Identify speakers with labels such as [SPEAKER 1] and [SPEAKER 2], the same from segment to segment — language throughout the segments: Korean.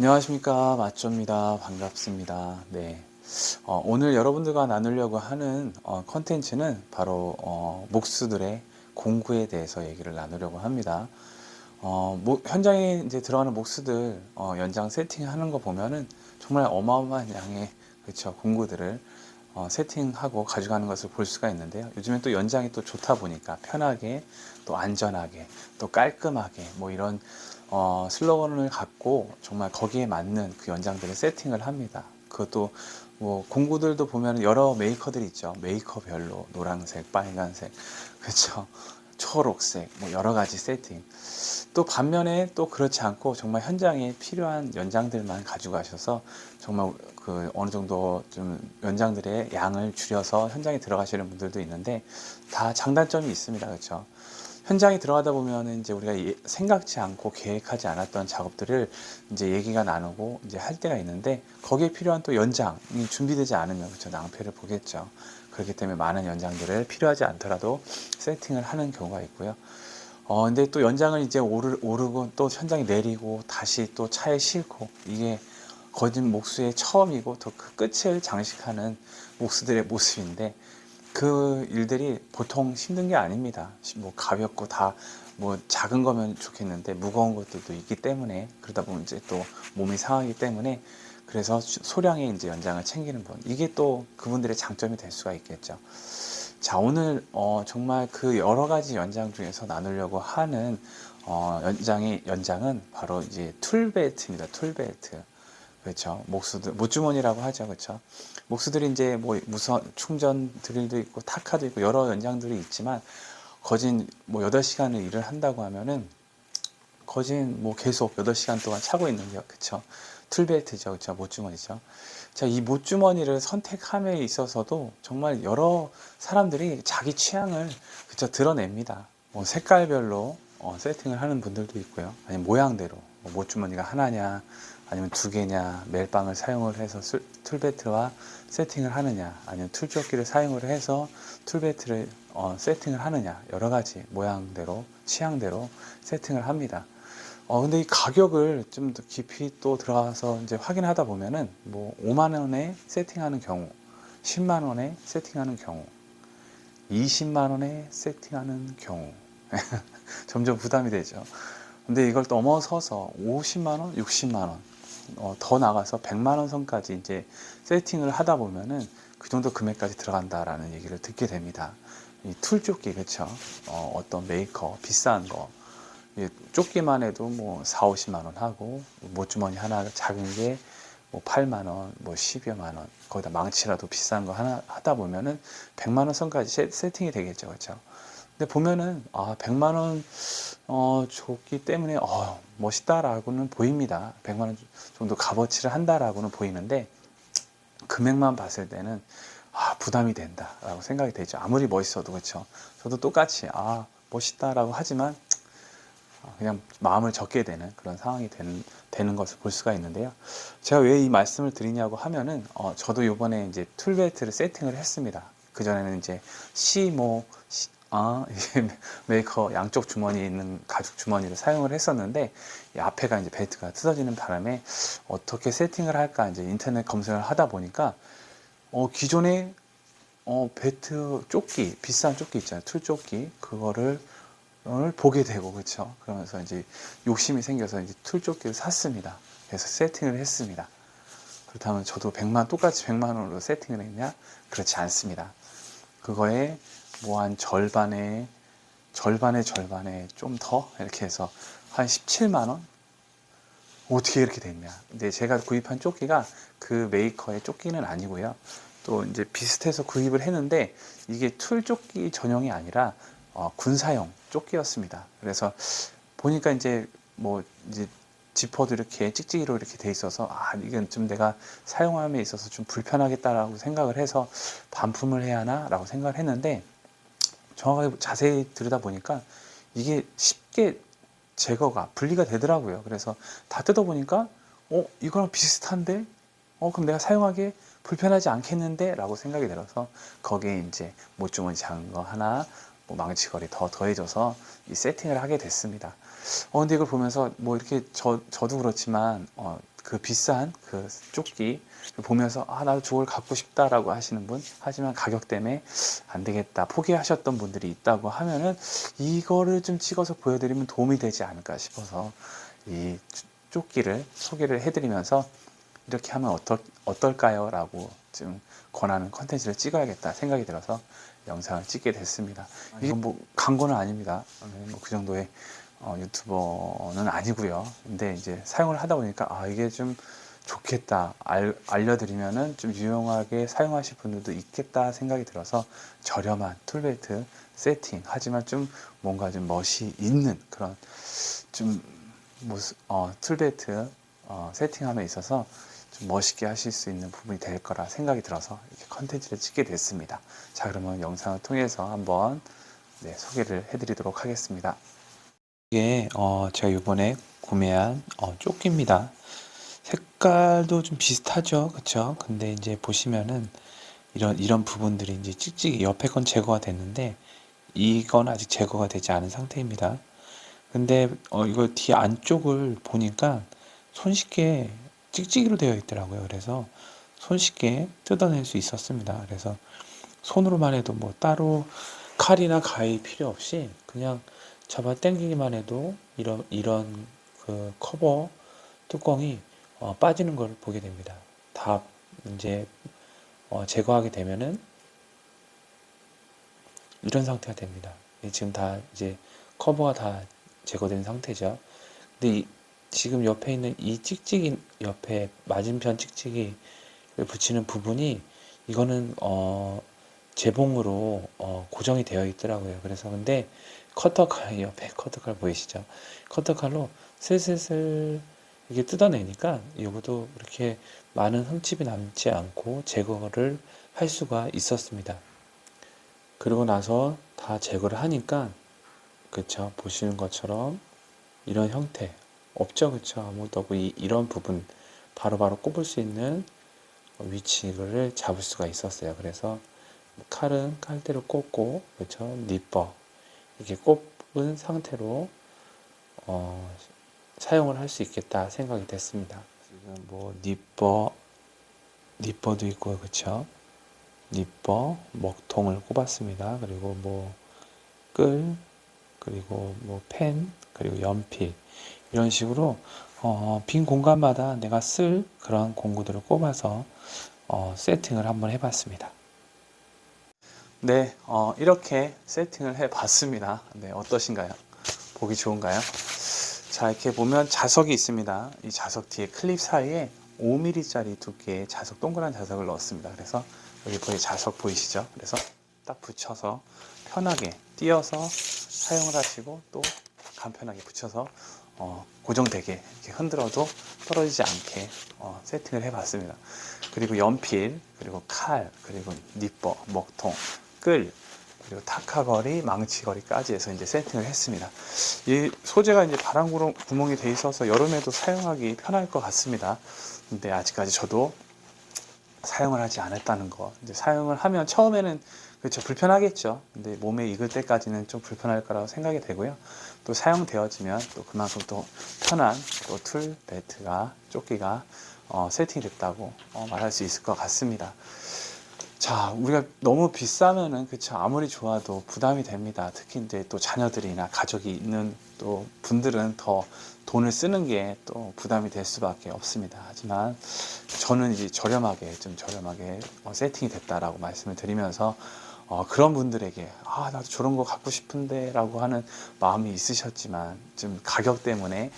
[SPEAKER 1] 안녕하십니까, 맞조입니다. 반갑습니다. 네. 오늘 여러분들과 나누려고 하는 컨텐츠는 바로 목수들의 공구에 대해서 얘기를 나누려고 합니다. 현장에 이제 들어가는 목수들 연장 세팅하는 거 보면은 정말 어마어마한 양의, 그렇죠, 공구들을 세팅하고 가져가는 것을 볼 수가 있는데요. 요즘엔 또 연장이 또 좋다 보니까 편하게, 또 안전하게, 또 깔끔하게, 뭐 이런 슬로건을 갖고 정말 거기에 맞는 그 연장들을 세팅을 합니다. 그것도 뭐 공구들도 보면 여러 메이커들이 있죠. 메이커별로 노란색, 빨간색, 그렇죠, 초록색, 뭐 여러 가지 세팅. 또 반면에 또 그렇지 않고 정말 현장에 필요한 연장들만 가져가셔서 정말 그 어느 정도 좀 연장들의 양을 줄여서 현장에 들어가시는 분들도 있는데, 다 장단점이 있습니다. 그렇죠? 현장에 들어가다 보면 이제 우리가 생각지 않고 계획하지 않았던 작업들을 이제 얘기가 나누고 이제 할 때가 있는데, 거기에 필요한 또 연장이 준비되지 않으면, 그렇죠, 낭패를 보겠죠. 그렇기 때문에 많은 연장들을 필요하지 않더라도 세팅을 하는 경우가 있고요. 근데 또 연장을 이제 오르고 또 현장에 내리고 다시 또 차에 싣고, 이게 거진 목수의 처음이고 또 그 끝을 장식하는 목수들의 모습인데, 그 일들이 보통 힘든 게 아닙니다. 뭐 가볍고 다 뭐 작은 거면 좋겠는데 무거운 것들도 있기 때문에, 그러다 보면 이제 또 몸이 상하기 때문에, 그래서 소량의 이제 연장을 챙기는 분, 이게 또 그분들의 장점이 될 수가 있겠죠. 자, 오늘 정말 그 여러 가지 연장 중에서 나누려고 하는 연장은 바로 이제 툴벨트입니다. 툴벨트. 그렇죠. 목수들, 못주머니라고 하죠. 그렇죠. 목수들이 이제 뭐 무선 충전 드릴도 있고 타카도 있고 여러 연장들이 있지만, 거진 뭐 8시간을 일을 한다고 하면은 거진 뭐 계속 8시간 동안 차고 있는 게, 그쵸, 툴벨트죠. 그쵸, 못주머니죠. 자, 이 못주머니를 선택함에 있어서도 정말 여러 사람들이 자기 취향을, 그쵸, 드러냅니다. 뭐 색깔별로 세팅을 하는 분들도 있고요. 아니면 모양대로, 뭐 못주머니가 하나냐 아니면 두 개냐, 멜빵을 사용을 해서 툴벨트와 세팅을 하느냐, 아니면 툴조끼를 사용을 해서 툴벨트를 세팅을 하느냐, 여러 가지 모양대로 취향대로 세팅을 합니다. 근데 이 가격을 좀 더 깊이 또 들어가서 이제 확인하다 보면은, 뭐 5만 원에 세팅하는 경우, 10만 원에 세팅하는 경우, 20만 원에 세팅하는 경우 점점 부담이 되죠. 근데 이걸 넘어서서 50만 원, 60만 원, 더 나가서 100만 원 선까지 이제 세팅을 하다 보면은 그 정도 금액까지 들어간다라는 얘기를 듣게 됩니다. 이 툴조끼, 그렇죠? 어떤 메이커 비싼 거, 조끼만 해도 뭐 4, 50만 원 하고, 못주머니 하나 작은 게 뭐 8만 원, 뭐 10여만 원, 거기다 망치라도 비싼 거 하나 하다 보면은 100만 원 선까지 세팅이 되겠죠. 그렇죠? 근데 보면은 100만 원 줬기 때문에 멋있다라고는 보입니다. 100만 원 정도 값어치를 한다라고는 보이는데, 금액만 봤을 때는 부담이 된다라고 생각이 되죠. 아무리 멋있어도. 그렇죠? 저도 똑같이 멋있다라고 하지만 그냥 마음을 접게 되는 그런 상황이 되는 것을 볼 수가 있는데요. 제가 왜 이 말씀을 드리냐고 하면은, 저도 요번에 이제 툴벨트를 세팅을 했습니다. 그전에는 이제 메이커 양쪽 주머니에 있는 가죽 주머니를 사용을 했었는데, 이 앞에가 이제 벨트가 뜯어지는 바람에 어떻게 세팅을 할까 이제 인터넷 검색을 하다 보니까, 기존에 벨트 조끼, 비싼 조끼 있잖아요. 툴 조끼, 그거를 보게 되고, 그렇죠. 그러면서 이제 욕심이 생겨서 이제 툴조끼를 샀습니다. 그래서 세팅을 했습니다. 그렇다면 저도 똑같이 100만 원으로 세팅을 했냐? 그렇지 않습니다. 그거에 뭐 한 절반에 좀 더 이렇게 해서 한 17만 원? 어떻게 이렇게 됐냐? 근데 제가 구입한 조끼가 그 메이커의 조끼는 아니고요. 또 이제 비슷해서 구입을 했는데, 이게 툴 조끼 전용이 아니라 군사용 조끼였습니다. 그래서 보니까 이제 뭐 이제 지퍼도 이렇게 찍찍이로 이렇게 돼 있어서 이건 좀 내가 사용함에 있어서 좀 불편하겠다라고 생각을 해서 반품을 해야 하나라고 생각을 했는데, 정확하게 자세히 들여다 보니까 이게 쉽게 제거가 분리가 되더라고요. 그래서 다 뜯어 보니까 이거랑 비슷한데, 그럼 내가 사용하기에 불편하지 않겠는데 라고 생각이 들어서, 거기에 이제 못주머니 작은 거 하나, 뭐 망치걸이 더 더해져서 이 세팅을 하게 됐습니다. 근데 이걸 보면서 뭐 이렇게 저도 그렇지만 그 비싼 그 조끼 보면서 나도 저걸 갖고 싶다라고 하시는 분, 하지만 가격 때문에 안 되겠다 포기하셨던 분들이 있다고 하면은 이거를 좀 찍어서 보여드리면 도움이 되지 않을까 싶어서 이 조끼를 소개를 해드리면서 이렇게 하면 어떨까요? 라고 좀 권하는 컨텐츠를 찍어야겠다 생각이 들어서 영상을 찍게 됐습니다. 이건 뭐 광고는 아닙니다. 뭐 그 정도의 유튜버는 아니고요. 근데 이제 사용을 하다 보니까 이게 좀 좋겠다, 알려드리면은 좀 유용하게 사용하실 분들도 있겠다 생각이 들어서 저렴한 툴벨트 세팅, 하지만 좀 뭔가 좀 멋이 있는 그런 좀 모습, 툴벨트 세팅함에 있어서 좀 멋있게 하실 수 있는 부분이 될 거라 생각이 들어서 이렇게 컨텐츠를 찍게 됐습니다. 자, 그러면 영상을 통해서 한번 소개를 해드리도록 하겠습니다. 이게 제가 이번에 구매한 조끼입니다. 색깔도 좀 비슷하죠, 그쵸? 근데 이제 보시면은 이런 부분들이 이제 찍찍이 옆에 건 제거가 됐는데 이건 아직 제거가 되지 않은 상태입니다. 근데 이거 뒤 안쪽을 보니까 손쉽게 찍찍이로 되어 있더라고요. 그래서 손쉽게 뜯어낼 수 있었습니다. 그래서 손으로만 해도 뭐 따로 칼이나 가위 필요 없이 그냥 잡아 당기기만 해도 이런 그 커버 뚜껑이 빠지는 걸 보게 됩니다. 다 이제 제거하게 되면은 이런 상태가 됩니다. 지금 다 이제 커버가 다 제거된 상태죠. 근데 지금 옆에 있는 이 찍찍이 옆에 맞은편 찍찍이를 붙이는 부분이 이거는 재봉으로 고정이 되어 있더라고요. 그래서 근데 커터칼 옆에 커터칼 보이시죠? 커터칼로 슬슬슬 이게 뜯어내니까 이것도 이렇게 많은 흠집이 남지 않고 제거를 할 수가 있었습니다. 그리고 나서 다 제거를 하니까 그쵸, 보시는 것처럼 이런 형태 없죠, 그쵸? 아무것도 없고 이런 부분 바로바로 꼽을 수 있는 위치를 잡을 수가 있었어요. 그래서 칼은 칼대로 꼽고, 그쵸? 니퍼 이렇게 꼽은 상태로 사용을 할 수 있겠다 생각이 됐습니다. 지금 뭐 니퍼도 있고요, 그쵸? 니퍼, 먹통을 꼽았습니다. 그리고 뭐 끌, 그리고 뭐 펜, 그리고 연필 이런 식으로 빈 공간마다 내가 쓸 그런 공구들을 꼽아서 세팅을 한번 해봤습니다. 네, 이렇게 세팅을 해봤습니다. 네, 어떠신가요? 보기 좋은가요? 자, 이렇게 보면 자석이 있습니다. 이 자석 뒤에 클립 사이에 5mm짜리 두께의 자석, 동그란 자석을 넣었습니다. 그래서 여기 자석 보이시죠? 그래서 딱 붙여서 편하게 띄어서 사용을 하시고 또 간편하게 붙여서 고정되게 이렇게 흔들어도 떨어지지 않게 세팅을 해봤습니다. 그리고 연필, 그리고 칼, 그리고 니퍼, 먹통, 끌, 그리고 타카거리, 망치거리까지 해서 이제 세팅을 했습니다. 이 소재가 이제 바람 구멍이 돼 있어서 여름에도 사용하기 편할 것 같습니다. 근데 아직까지 저도 사용을 하지 않았다는 거. 이제 사용을 하면 처음에는 그렇죠, 불편하겠죠. 근데 몸에 익을 때까지는 좀 불편할 거라고 생각이 되고요. 또 사용되어지면 또 그만큼 또 편한 또 툴 벨트가, 조끼가 세팅됐다고 말할 수 있을 것 같습니다. 자, 우리가 너무 비싸면은 그쵸, 아무리 좋아도 부담이 됩니다. 특히 이제 또 자녀들이나 가족이 있는 또 분들은 더 돈을 쓰는 게 또 부담이 될 수밖에 없습니다. 하지만 저는 이제 좀 저렴하게 세팅이 됐다라고 말씀을 드리면서 그런 분들에게 나도 저런 거 갖고 싶은데 라고 하는 마음이 있으셨지만 좀 가격 때문에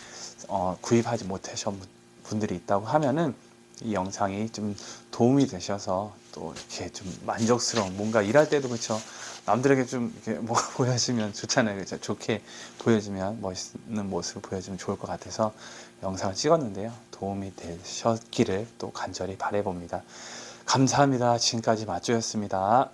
[SPEAKER 1] 구입하지 못하신 분들이 있다고 하면은 이 영상이 좀 도움이 되셔서 또 이렇게 좀 만족스러운, 뭔가 일할 때도 그렇죠, 남들에게 좀 이렇게 뭐 보여주면 좋잖아요, 그렇죠? 좋게 보여주면, 멋있는 모습을 보여주면 좋을 것 같아서 영상을 찍었는데요. 도움이 되셨기를 또 간절히 바라봅니다. 감사합니다. 지금까지 맞조였습니다.